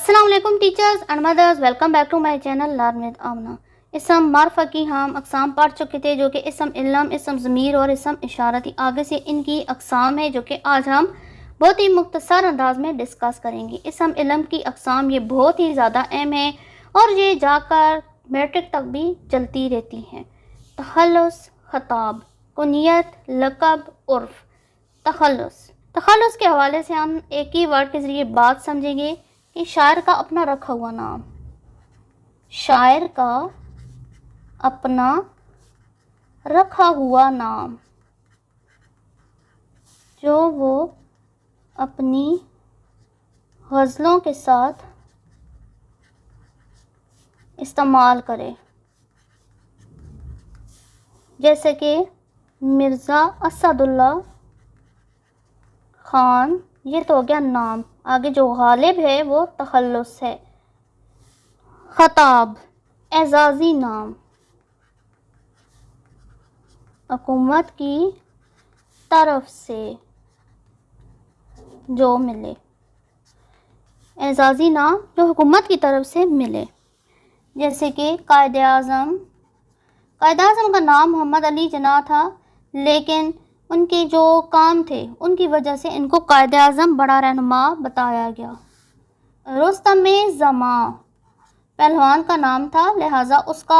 अस्सलाम वालेकुम teachers and mothers, welcome back to my channel learn with Amna. इसम मार्फा की हम अक़साम पढ़ चुके थे, जो कि इसम इल्म, इसम ज़मीर और इसम इशारती। आगे से इनकी अक़साम है जो कि आज हम बहुत ही मुख्तसर अंदाज में डिस्कस करेंगे। इसम इल्म की अक़साम ये बहुत ही ज़्यादा अहम है और ये जाकर मैट्रिक तक भी चलती रहती हैं। तखल्लुस, ख़ताब, कुनियत, लक़ब, उर्फ़। तखल्लुस के हवाले से हम एक ही वर्ड के ज़रिए बात समझेंगे कि शायर का अपना रखा हुआ नाम। शायर का अपना रखा हुआ नाम जो वो अपनी गज़लों के साथ इस्तेमाल करे, जैसे कि मिर्ज़ा असदुल्ला ख़ान, ये तो हो गया नाम। आगे जो गालिब है वो तखल्लुस है। ख़ताब, एजाज़ी नाम, हुकूमत की तरफ से जो मिले। एजाज़ी नाम जो हुकूमत की तरफ से मिले, जैसे कि कायद-ए-आज़म। कायद-ए-आज़म का नाम मोहम्मद अली जिन्ना था, लेकिन उनके जो काम थे उनकी वजह से इनको कायद-ए-आज़म बड़ा रहनुमा बताया गया। रुस्तम-ए-ज़मां पहलवान का नाम था, लिहाजा उसका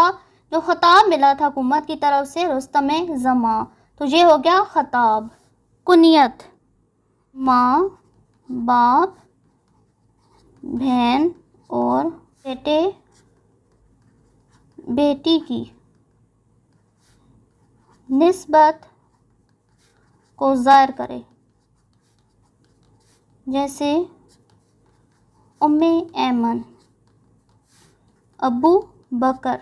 जो ख़ताब मिला था हुकूमत की तरफ से रुस्तम-ए-ज़मां, तो ये हो गया ख़ताब। कुनियत, माँ, बाप, बहन और बेटे बेटी की निस्बत को ज़ाहिर करे, जैसे उम्मे ऐमन, अबू बकर।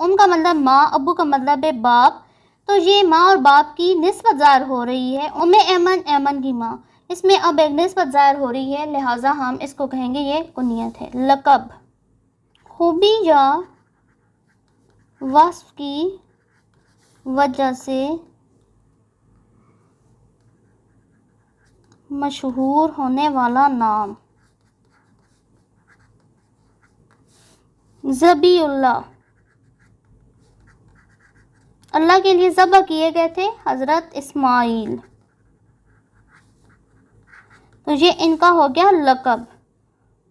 उनका मतलब माँ, अबू का मतलब है बाप, तो ये माँ और बाप की निस्बत ज़ाहिर हो रही है। उम्मे ऐमन, ऐमन की माँ, इसमें अब एक निस्बत ज़ाहिर हो रही है, लिहाजा हम इसको कहेंगे ये कुनियत है। लक़ब, खूबी या वस्फ़ की वजह से मशहूर होने वाला नाम। ज़बीउल्लाह, अल्लाह के लिए ज़बह किए गए थे हज़रत इस्माइल, तो ये इनका हो गया लक़ब।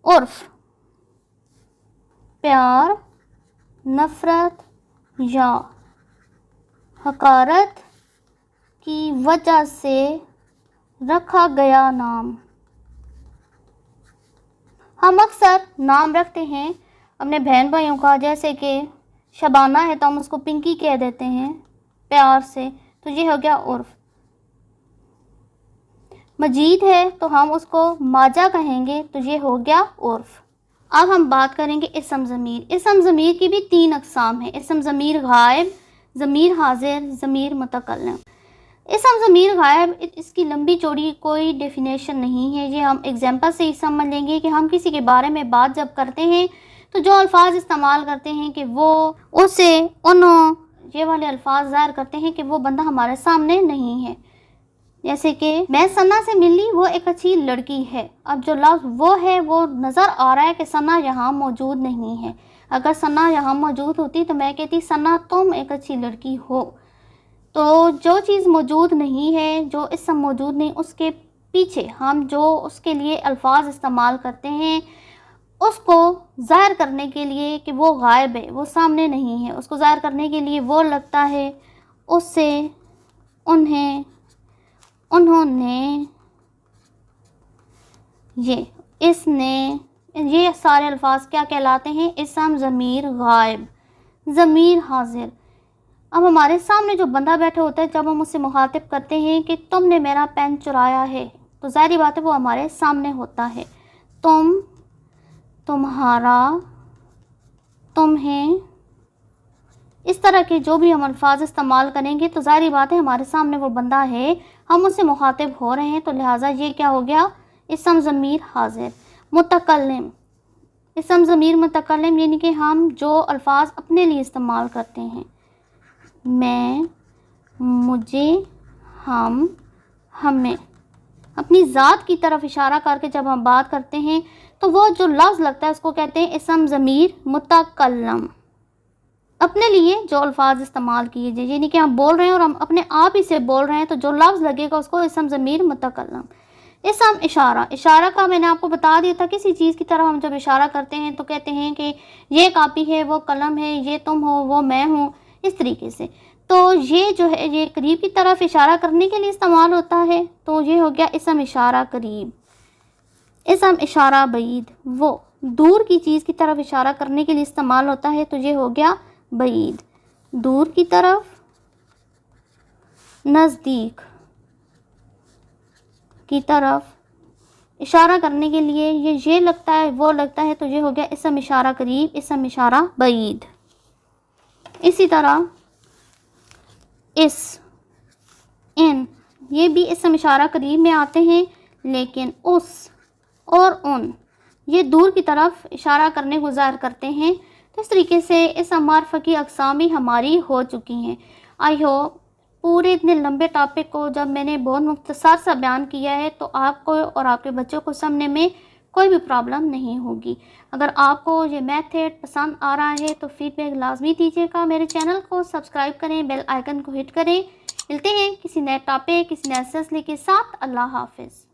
उर्फ़, प्यार, नफ़रत या हकारत की वजह से रखा गया नाम। हम अक्सर नाम रखते हैं अपने बहन भाइयों का, जैसे कि शबाना है तो हम उसको पिंकी कह देते हैं प्यार से, तो ये हो गया उर्फ़। मजीद है तो हम उसको माजा कहेंगे, तो ये हो गया उर्फ़। अब हम बात करेंगे इसम ज़मीर। इसम ज़मीर की भी 3 अक़साम है। इसम ज़मीर गायब, ज़मीर हाज़िर, ज़मीर मुतकल्लिम। इसम ज़मीर गायब, इसकी लंबी चौड़ी कोई डेफिनेशन नहीं है, ये हम एग्जाम्पल से ही समझ लेंगे कि हम किसी के बारे में बात जब करते हैं तो जो अल्फाज इस्तेमाल करते हैं कि वो, उसे, उन्हों, ये वाले अल्फाज ज़ाहिर करते हैं कि वो बंदा हमारे सामने नहीं है। जैसे कि मैं सना से मिली, वो एक अच्छी लड़की है। अब जो लफ्ज़ वो है, वो नज़र आ रहा है कि सना यहाँ मौजूद नहीं है। अगर सना यहाँ मौजूद होती तो मैं कहती सना तुम एक अच्छी लड़की हो। तो जो चीज़ मौजूद नहीं है, जो इसम मौजूद नहीं, उसके पीछे हम जो उसके लिए अल्फाज इस्तेमाल करते हैं, उसको ज़ाहिर करने के लिए कि वो गायब है, वो सामने नहीं है, उसको ज़ाहिर करने के लिए वो लगता है, उससे, उन्हें, उन्होंने, ये, इसने, ये सारे अल्फाज क्या कहलाते हैं? इसम ज़मीर गायब, ज़मीर हाज़िर। अब हमारे सामने जो बंदा बैठा होता है, जब हम उससे मुखातिब करते हैं कि तुमने मेरा पेन चुराया है, तो ज़ाहिर बात है वो हमारे सामने होता है। तुम, तुम्हारा, तुम्हें, इस तरह के जो भी हम अल्फाज इस्तेमाल करेंगे तो ज़ाहिर बात है हमारे सामने वो बंदा है, हम उससे मुखातिब हो रहे हैं, तो लिहाजा ये क्या हो गया? इसम ज़मीर हाज़िर। मुतकल्लिम, इसम ज़मीर मुतकल्लिम, यानी कि हम जो अल्फाज अपने लिए इस्तेमाल करते हैं, मैं, मुझे, हम, हमें, اپنی ذات کی طرف اشارہ کر کے جب ہم بات کرتے ہیں تو وہ جو لفظ لگتا ہے اس کو کہتے ہیں اسم ضمیر متکلم. اپنے لیے جو الفاظ استعمال کیے جائیں، یعنی کہ ہم بول رہے ہیں اور ہم اپنے آپ ہی سے بول رہے ہیں، تو جو لفظ لگے گا اس کو اسم ضمیر متکلم. اسم اشارہ، اشارہ کا میں نے آپ کو بتا دیا تھا، کسی چیز کی طرف ہم جب اشارہ کرتے ہیں تو کہتے ہیں کہ یہ کاپی ہے، وہ قلم ہے، یہ تم ہو، وہ میں ہوں، اس طریقے سے. تو یہ جو ہے یہ قریب کی طرف اشارہ کرنے کے لیے استعمال ہوتا ہے، تو یہ ہو گیا اسم اشارہ قریب. اسم اشارہ بعید، وہ دور کی چیز کی طرف اشارہ کرنے کے لیے استعمال ہوتا ہے، تو یہ ہو گیا بعید. دور کی طرف، نزدیک کی طرف اشارہ کرنے کے لیے یہ لگتا ہے، وہ لگتا ہے، تو یہ ہو گیا اسم اشارہ قریب، اسم اشارہ بعید. اسی طرح اس، ان، یہ بھی اسم اشارہ قریب میں آتے ہیں، لیکن اس اور ان یہ دور کی طرف اشارہ کرنے کو ظاہر کرتے ہیں. تو اس طریقے سے اسم معرفہ کی اقسام بھی ہماری ہو چکی ہیں. آئی ہوپ پورے اتنے لمبے ٹاپک کو جب میں نے بہت مختصر سا بیان کیا ہے تو آپ کو اور آپ کے بچوں کو سمجھنے میں کوئی بھی پرابلم نہیں ہوگی. اگر آپ کو یہ میتھڈ پسند آ رہا ہے تو فیڈ بیک لازمی دیجیے گا. میرے چینل کو سبسکرائب کریں، بیل آئیکن کو ہٹ کریں. ملتے ہیں کسی نئے ٹاپک، کسی نئے سلسلے کے ساتھ. اللہ حافظ.